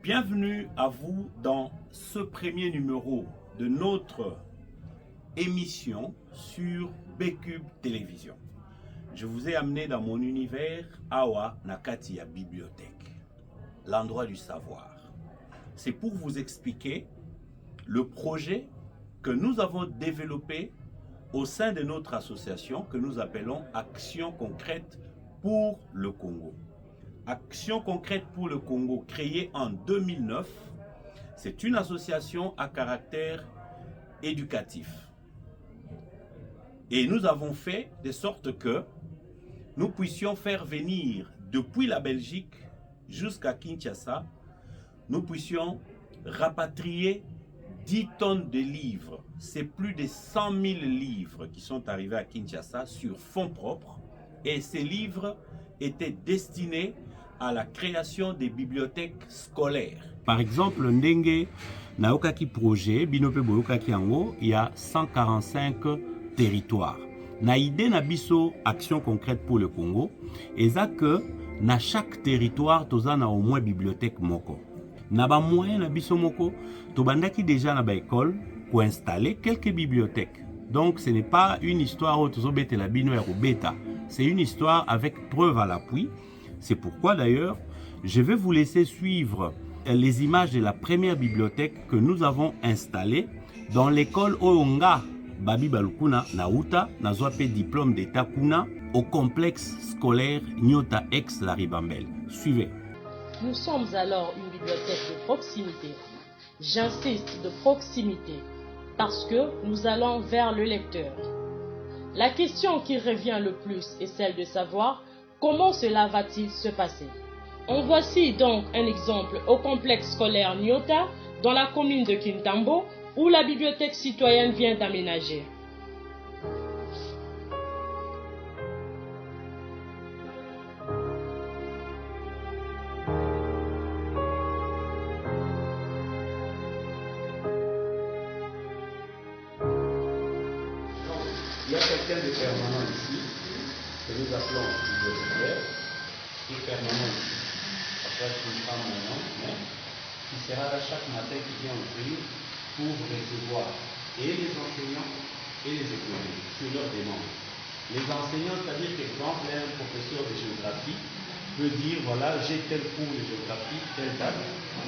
Bienvenue à vous dans ce premier numéro de notre émission sur B-Cube Télévision. Je vous ai amené dans mon univers Awa Nakati ya Bibliothèque, l'endroit du savoir. C'est pour vous expliquer le projet que nous avons développé au sein de notre association que nous appelons Action concrète pour le Congo. Action concrète pour le Congo, créée en 2009, c'est une association à caractère éducatif. Et nous avons fait de sorte que nous puissions faire venir depuis la Belgique jusqu'à Kinshasa, nous puissions rapatrier 10 tonnes de livres. C'est plus de 100 000 livres qui sont arrivés à Kinshasa sur fonds propres. Et ces livres étaient destinés à la création des bibliothèques scolaires. Par exemple, Ndenge Naokaki projet, Binope Boyokaki Yango, il y a 145 territoires. Na idée na biso action concrète pour le Congo, et ça que na chaque territoire toza na au moins bibliothèque moko. Na ba moyen na biso moko, to bandaki déjà na ba école pour installer quelques bibliothèques. Donc ce n'est pas une histoire où tozo bete la bino ou bêta. C'est une histoire avec preuve à l'appui. C'est pourquoi d'ailleurs, je vais vous laisser suivre les images de la première bibliothèque que nous avons installée dans l'école Oyonga Babi Balukuna Nauta, Nazwape diplôme d'état Kuna, au complexe scolaire Nyota Ex La Ribambelle. Suivez. Nous sommes alors une bibliothèque de proximité. J'insiste de proximité parce que nous allons vers le lecteur. La question qui revient le plus est celle de savoir comment cela va-t-il se passer. En voici donc un exemple au complexe scolaire Nyota dans la commune de Kintambo où la bibliothèque citoyenne vient d'aménager. Il y a quelqu'un de permanent ici, que nous appelons bibliothécaire, qui est permanent ici. Après, c'est une femme ou un homme, mais qui sera là chaque matin, qui vient ouvrir pour recevoir et les enseignants et les écoliers sur leur demande. Les enseignants, c'est-à-dire qu'exemple, un professeur de géographie peut dire, voilà, j'ai tel cours de géographie, telle date,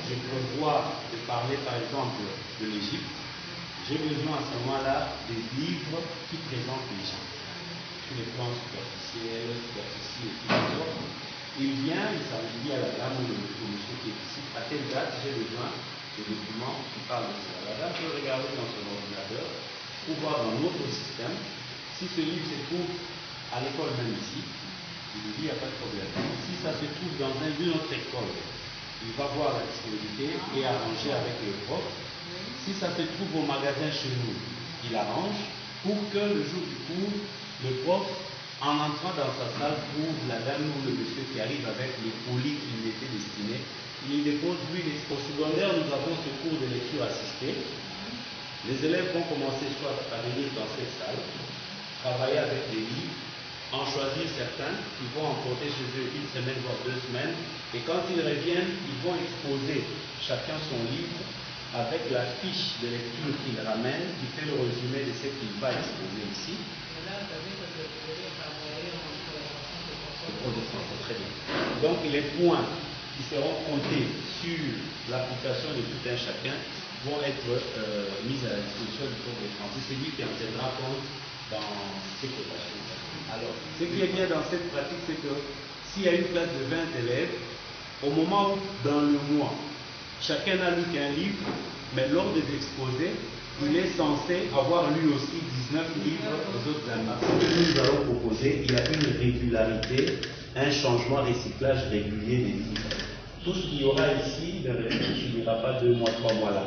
je prévois de parler par exemple de l'Égypte. J'ai besoin à ce moment-là des livres qui présentent l'Égypte sur les plans superficiels, superficie et tout ça. Il vient, il dit à la dame ou le monsieur qui est ici, à telle date j'ai besoin de documents qui parlent de cela. La dame peut regarder dans son ordinateur ou voir dans notre système. Si ce livre se trouve à l'école même ici, il lui dit il n'y a pas de problème. Si ça se trouve dans une autre école, il va voir la disponibilité et arranger avec le prof. Si ça se trouve au magasin chez nous, il arrange pour que le jour du cours, le prof, en entrant dans sa salle, trouve la dame ou le monsieur qui arrive avec les colis qui lui étaient destinés. Il dépose, lui, au secondaire, nous avons ce cours de lecture assistée. Les élèves vont commencer soit à venir dans cette salle, travailler avec des livres, en choisir certains qui vont emporter chez eux une semaine, voire 2 semaines. Et quand ils reviennent, ils vont exposer chacun son livre avec la fiche de lecture qu'il ramène, qui fait le résumé de ce qu'il va exposer ici. Très bien. Donc les points qui seront comptés sur l'application de tout un chacun vont être mis à la disposition du prof de français. C'est lui qui en tiendra compte dans ces cotations. Alors, ce qui est bien dans cette pratique, c'est que s'il y a une classe de 20 élèves, au moment où, dans le mois, chacun n'a lu qu'un livre, mais lors des exposés, il est censé avoir lu aussi 19 livres aux autres années. Ce que nous allons proposer, il y a une régularité, un changement, recyclage régulier des livres. Tout ce qu'il y aura ici ne finira pas 2 mois, 3 mois là.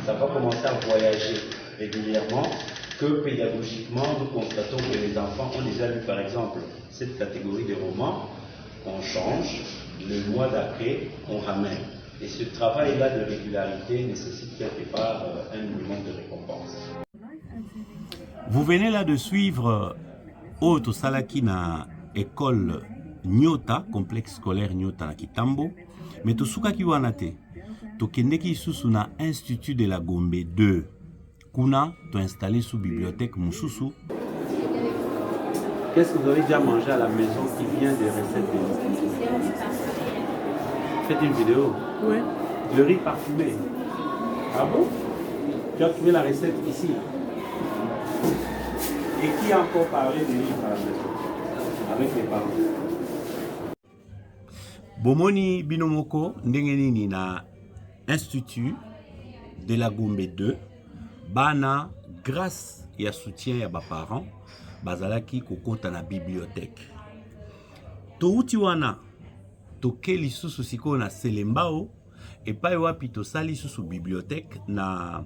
Ça va commencer à voyager régulièrement, que pédagogiquement, nous constatons que les enfants ont déjà lu par exemple cette catégorie de romans, on change, le mois d'après, on ramène. Et ce travail-là de régularité nécessite quelque part un minimum de récompense. Vous venez là de suivre Oto Salaki na école Nyota, complexe scolaire Nyota na Kitambo, mais Tosuka Kiwanate. tokendeki lisusu na Institut de la Gombe 2. Kuna to installé sous bibliothèque Moussousou. Qu'est-ce que vous avez déjà mangé à la maison qui vient des recettes de l'Institut? Faites une vidéo? Oui. Le riz parfumé. Ah bon? Tu as trouvé la recette ici. Et qui a encore parlé de riz à la maison? Avec les parents. Bomoni binomoko ndenge na Institut de la Gombe 2 bana grâce ya soutien ya ba parents bazalaki kokota na bibliothèque. Touti wana toke lisusu siko na Selembao epai wapi tosali susu bibliothèque na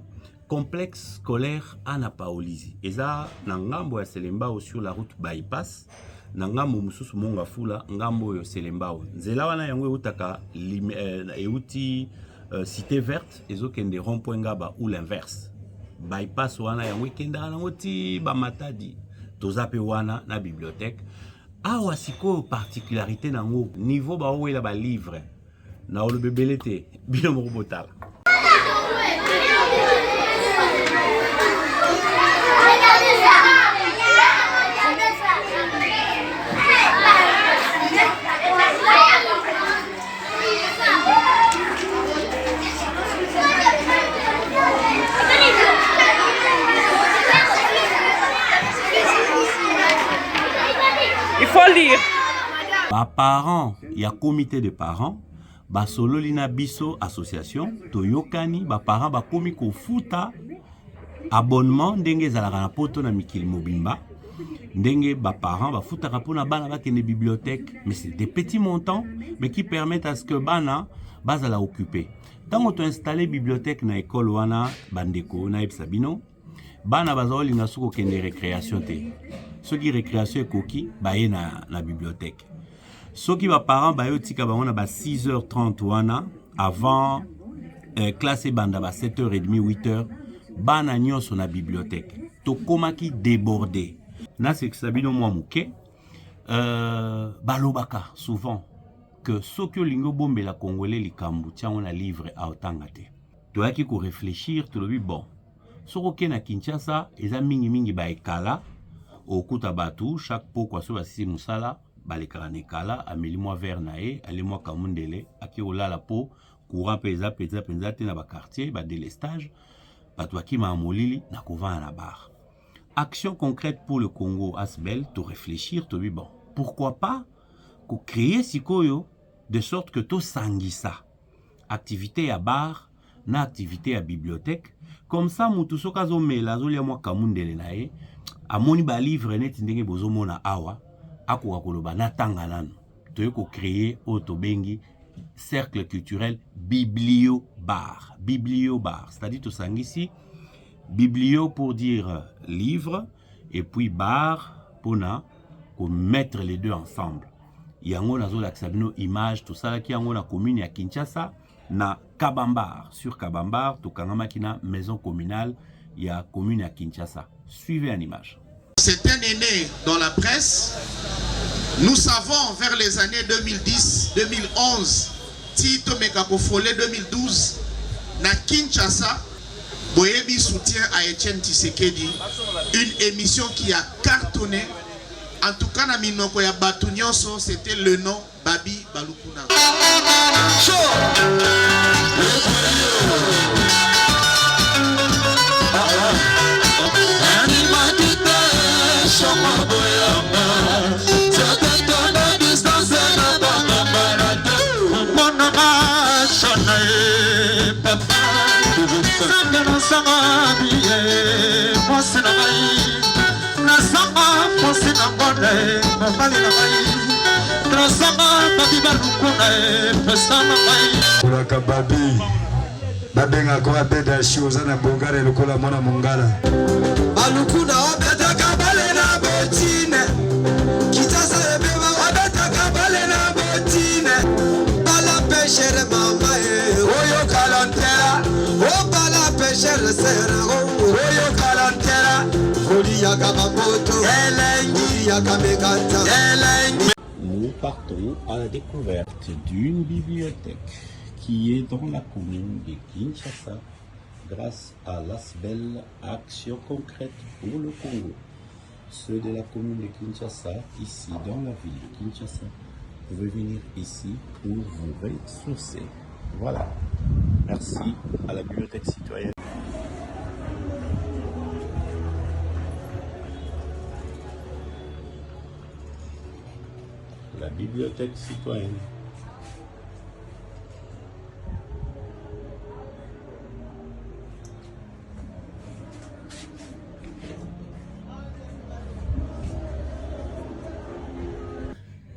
complexe scolaire Ana Paolizi. Eza na ngambo ya Selembao sur la route bypass. Na ngambo mususu monga fula ngambo yo Selembao. Nzela wana yango eutaka euti cité verte ezokende rond-point ngaba ou l'inverse. Bypass wana yango ekenda na ngoti ba matadi. Tozape wana na bibliothèque. Awa siko particularité nango niveau ba wela ba livre na olo bebelete bino mo botala. Il faut lire. Ba parents, il y a comité de parents, ba solo lina biso association, toyokani ba parents ba komi ko futa abonnement ndenge zalaka na poto na mikili mobimba. Ndenge ba parents ba futa kapona bana ba kende bibliothèque, mais c'est des petits montants mais qui permettent à ce que bana bazala occupé. Tant on installé bibliothèque na école wana bandeko na ebsabino, bana bazalo linga suko kende récréation te. Ceux qui récréation ekoki baye na bibliothèque. Ceux qui ba parents baye tika bango na ba 6h30 wana avant classe banda ba 7h30 8h bana nyonso na bibliothèque. Tokomaki débordé. Na c'est que sabino mwa muke balobaka souvent que soki olingo bombe la congolais likambu tiango na livre a otangate. Toyaki ko réfléchir to lobi bon. Soko ke na Kinshasa eza mingi ba ekala okuta batu chaque po kwa so basisi musala balekala nekala ameli mwa verre na ye ali mwa kamundele aki olala po courant peza te na ba quartier ba délestage batu akima amolili na kovana na bar. Action concrète pour le Congo Asbel, to réfléchir to bon. Pourquoi pas ko créer sikoyo de sorte que to sangisa activité à bar na activité à bibliothèque comme ça mutu soka zo mela zo lia mwa kamundele na ye amoni ba livre net ndenge bozomona awa akoka koloba na tanga nanu toyeko créer auto bengi cercle culturel biblio-bar, c'est-à-dire to sangisi biblio pour dire livre et puis bar pour mettre les deux ensemble. Yango nazo laksabino image tout ça là qui yango na commune ya Kinshasa na Kabambar sur Kabambar to kangamaki na maison communale ya commune ya Kinshasa. Suivez une image. C'est un aîné dans la presse. Nous savons vers les années 2010, 2011, Tito Mekakofole 2012, na Kinshasa, Boyebi soutient à Etienne Tshisekedi, une émission qui a cartonné. En tout cas, na minoko ya batu nyonso, c'était le nom Babi Balukuna. Babi babenga ko abeda shoza na bongara lokola mwana mongala balukuna obeta kabale na botine kitasa ebeba obeta kabale na botine bala pêcher mama oyo kalantera o bala pêcher sera oyo kalantera oli ya kabamoto elengi ya kamekata elengi. Nous partons à la découverte d'une bibliothèque qui est dans la commune de Kinshasa grâce à l'ASBEL Action Concrète pour le Congo. Ceux de la commune de Kinshasa, ici dans la ville de Kinshasa, vous pouvez venir ici pour vous ressourcer. Voilà. Merci à la Bibliothèque citoyenne. La Bibliothèque citoyenne.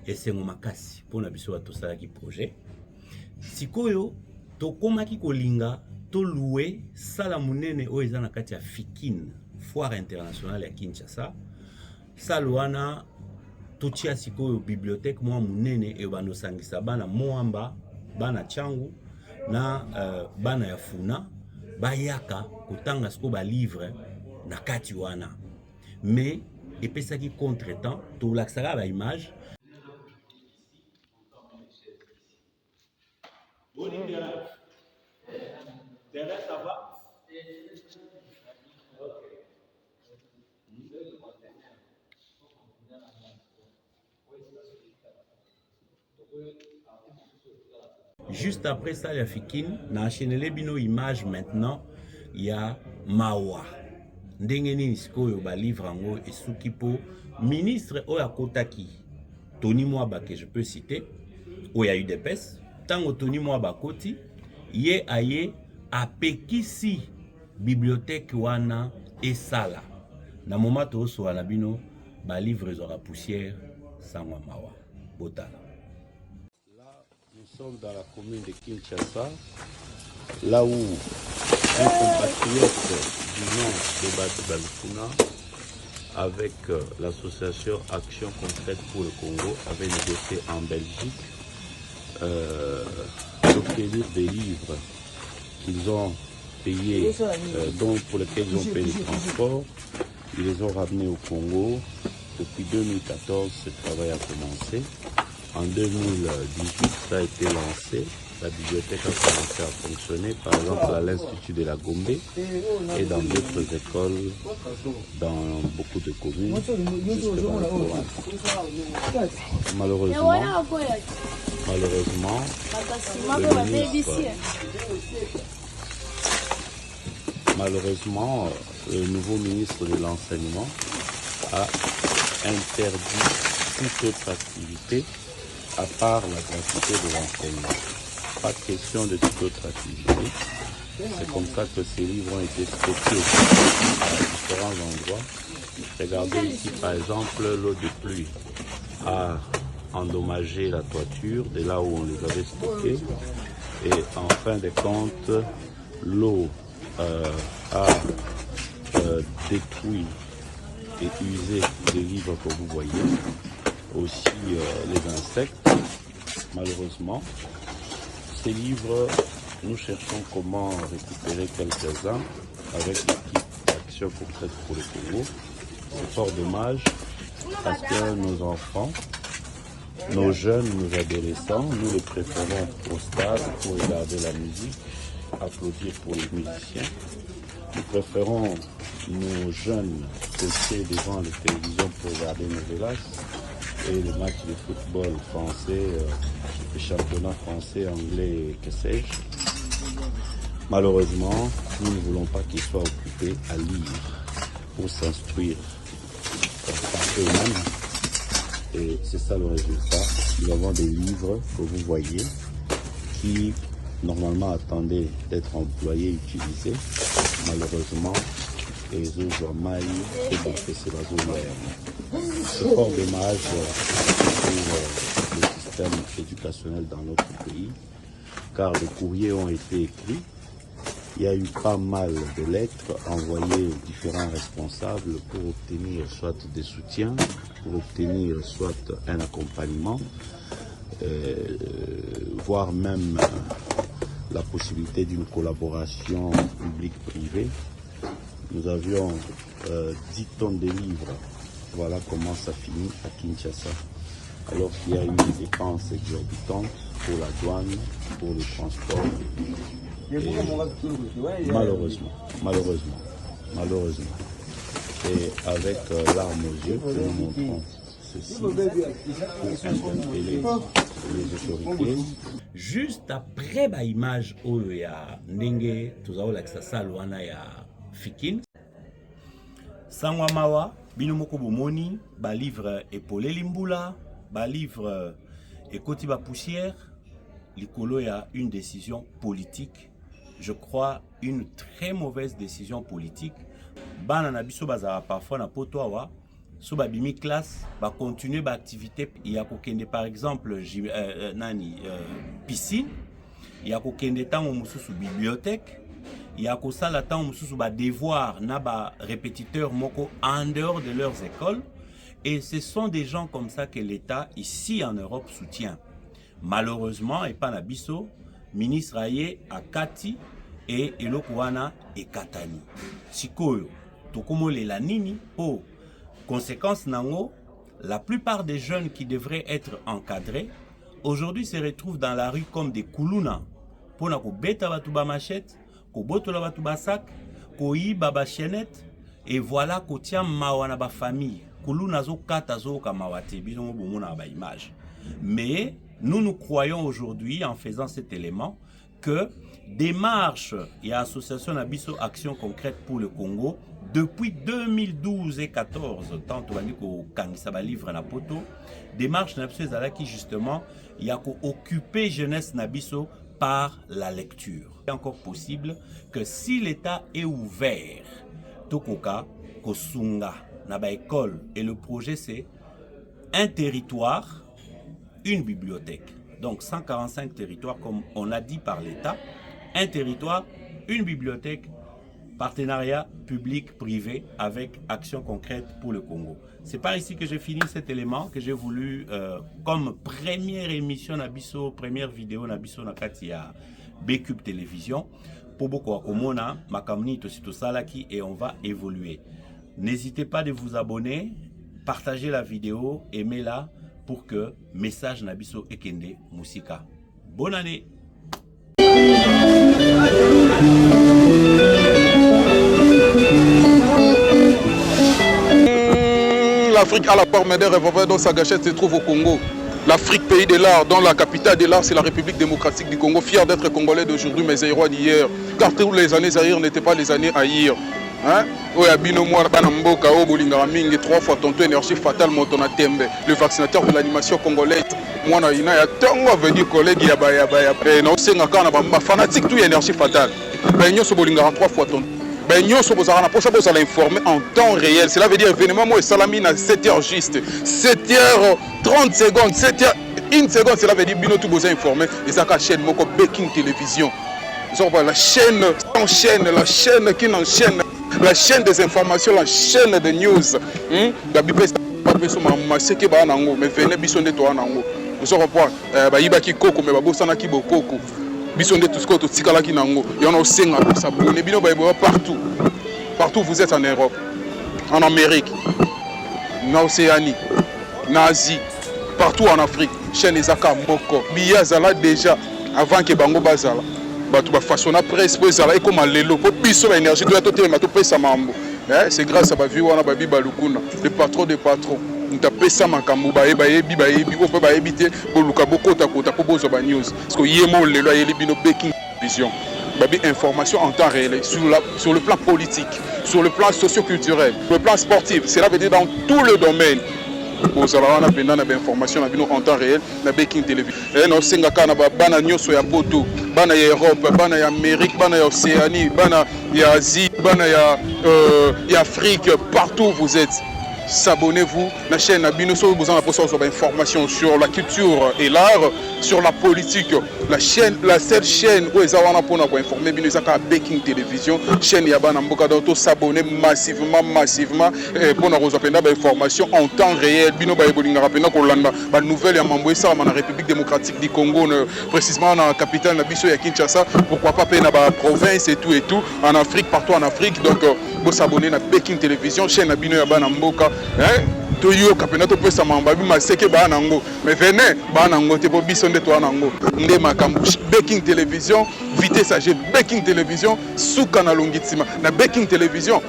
esengo makasi mpona biso bato tosalaki projet sikoyo tokomaki kolinga tolue sala munene oyo eza na kati ya Fikine foire internationale ya Kinshasa. Sala wana totia sikoyo bibliothèque mwa munene eyo banosangisa bana moamba bana changu na bana ya funa bayaka kotanga sikoyo balivre na kati wana mais epesaki contre-temps tolakisaka baimage. Ça va? Juste après ça, il y a Fikine, na enchaîné bino image maintenant, il y a Mawa. Ndengeni nisikoyo ba livre ango esuki po ministre oya kotaki Tony Mwaba que je peux citer, oya UDPS, tango Tony Mwaba koti, ye aye apekisi bibliothèque wana esala. Na moment toso wana bino ba livre ezora poussière sangwa mawa. Botala. Là, nous sommes dans la commune de Kinshasa, là où un compatriote du nom de Badi Balifuna, avec l'association Action Concrète pour le Congo, avait négocié en Belgique d'obtenir des livres qu'ils ont payés, donc pour lesquels ils ont payé le transport. Ils les ont ramenés au Congo. Depuis 2014, ce travail a commencé. En 2018, ça a été lancé. La bibliothèque a commencé à fonctionner, par exemple à l'Institut de la Gombe et dans d'autres écoles, dans beaucoup de communes. Malheureusement, le nouveau ministre de l'Enseignement a interdit toute autre activité à part la gratuité de l'enseignement. Pas de question de toute autre activité. C'est comme ça que ces livres ont été stockés à différents endroits. Regardez ici par exemple, l'eau de pluie a endommagé la toiture de là où on les avait stockés. Et en fin de compte, l'eau a détruit et usé les livres que vous voyez. Aussi les insectes, malheureusement. Ces livres, nous cherchons comment récupérer quelques-uns avec l'équipe d'Action Concrète pour le Congo. C'est fort dommage parce que nos enfants, nos jeunes, nos adolescents, nous les préférons au stade pour regarder la musique, applaudir pour les musiciens. Nous préférons nos jeunes rester devant les télévisions pour regarder Novelas et les matchs de football français, les championnats français, anglais, que sais-je. Malheureusement, nous ne voulons pas qu'ils soient occupés à lire pour s'instruire par eux-mêmes. Et c'est ça le résultat. Nous avons des livres que vous voyez qui normalement attendaient d'être employés, utilisés. Malheureusement, les autres mailles et donc c'est la zone. C'est fort dommage pour le système éducationnel dans notre pays, car des courriers ont été écrits. Il y a eu pas mal de lettres envoyées aux différents responsables pour obtenir soit des soutiens, pour obtenir soit un accompagnement, voire même la possibilité d'une collaboration publique-privée. Nous avions 10 tonnes de livres. Voilà comment ça finit à Kinshasa. alors qu'il y a eu des dépenses exorbitantes pour la douane, pour le transport. Et malheureusement. Et avec l'arme aux yeux, nous montrons ceci pour interpeller les autorités. Juste après l'image où il y a Ndenge, tout ça, il y a Fikin. Sangwa Mawa, Binomoko Bomoni, livre Épaulé Limbula, livre Ekoti Ba Poussière, Likolo y a une décision politique, je crois une très mauvaise décision politique. Bana na biso bazara parfois na potoawa, so ba bimi classe, ba continuer ba activité, il y a kokende par exemple piscine, il y a kokende tango mususu bibliothèque. Il y a que ça l'attend mususu ba devoir na ba répétiteurs moko en dehors de leurs écoles, et ce sont des gens comme ça que l'État ici en Europe soutient. Malheureusement et pas na biso ministre aye akati et elokwana et katani sikoyo tokomole la nini po conséquence nango la plupart des jeunes qui devraient être encadrés aujourd'hui se retrouvent dans la rue comme des kuluna pona ko beta batu ba machette ko botola batu ba sac ko yiba ba chaînette et voilà ko tia mawana ba famille kuluna zo kata zo ka mawate bizongo bomona ba image. Mais nous croyons aujourd'hui, en faisant cet élément, que des marches et associations Nabiso Action Concrète pour le Congo, depuis 2012 et 2014, tant qu'au Kangisaba livre na poto, des marches Nabiso qui justement, il y a occupé jeunesse Nabiso par la lecture. C'est encore possible que si l'État est ouvert, Tokoka, Kosunga, Naba école, et le projet c'est un territoire, une bibliothèque. Donc 145 territoires comme on a dit par l'État, un territoire, une bibliothèque, partenariat public-privé avec Action Concrète pour le Congo. C'est par ici que j'ai fini cet élément que j'ai voulu comme première émission Nabiso, première vidéo Nabiso Nakatia B-Cube Télévision pour beaucoup à Komona, Makamni Tosito Salaki et on va évoluer. N'hésitez pas de vous abonner, partager la vidéo, aimez-la pour que message Nabiso Ekende Musika. Bonne année. L'Afrique a la parme des revolvers dont sa gâchette se trouve au Congo. L'Afrique, pays de l'art, dont la capitale de l'art, c'est la République démocratique du Congo. Fier d'être congolais d'aujourd'hui, mais zaïrois d'hier. Car toutes les années Zaïre n'étaient pas les années haïr. Hein? Trois fois tonton énergie fatale Motona Tembe, le vaccinateur de l'animation congolaise. Moi na ina ya tango venir collègue ya ba na osenga kana ba fanatique tout énergie fatale. Ben nyoso bolinga 3 fois tonton. Ben nyoso bozara na posa bozala informer en temps réel. Cela veut dire événement moi salami na 7h juste. 7h30 secondes, 7h 1 seconde, cela veut dire bino tout boza informer et ça ka chaîne moko Baking Télévision. La chaîne enchaîne, la chaîne qui enchaîne. La chaîne des informations, la chaîne de news. Mais venez bisonde to anango. Vous saurez pas ba yibaki koko mais babosana ki bokoko. Bisonde tout ce que tu tikala ki nango. Y en a aussi pour s'abonner bino ba partout. Partout vous êtes en Europe, en Amérique, en Océanie, en Asie, partout en Afrique. Chaîne Ezaka Moko. Biyazala déjà avant que bango bazala. Façon presse et comme l'élo pour biso énergie doit être mambo. C'est grâce à Bavi wana Babi Balukuna, le patron des patrons. On t'a payé makambo baebi on peut baebiter pour luka bokota kota pour bozo ba news parce que yemo lelo yeli bino Baking Vision. Babi information en temps réel sur le plan politique, sur le plan socio-culturel, sur le plan sportif, cela veut dire dans tout le domaine. Vous avez des informations en temps réel na Baking Télévision. Et nous avons bana nyoso ya poto, bana ya Europe, bana ya Amérique, bana ya Océanie, bana ya Asie, bana ya Afrique, partout où vous êtes. S'abonnez-vous à la chaîne Binoso, vous en avez des informations sur la culture et l'art, sur la politique. La seule chaîne où ils ont pour informer Binozaka Baking Télévision, chaîne Yabana Mboka d'auto s'abonner massivement pour nous avoir des informations en temps réel. Bino Baïbolinga rapena Kolanda, la nouvelle Yamambouessa en République démocratique du Congo, précisément dans la capitale Nabiso ya Kinshasa, pourquoi pas dans la province et tout, en Afrique, partout en Afrique. Donc, vous s'abonner à Baking Télévision, chaîne Bino Yabana Mboka. toyoka pena topesa mamba bima seke ba nango mais venez ba nango te po biso nde to nango nde makambo Baking Télévision vitesse ag Baking Télévision suka na longitima na Baking Télévision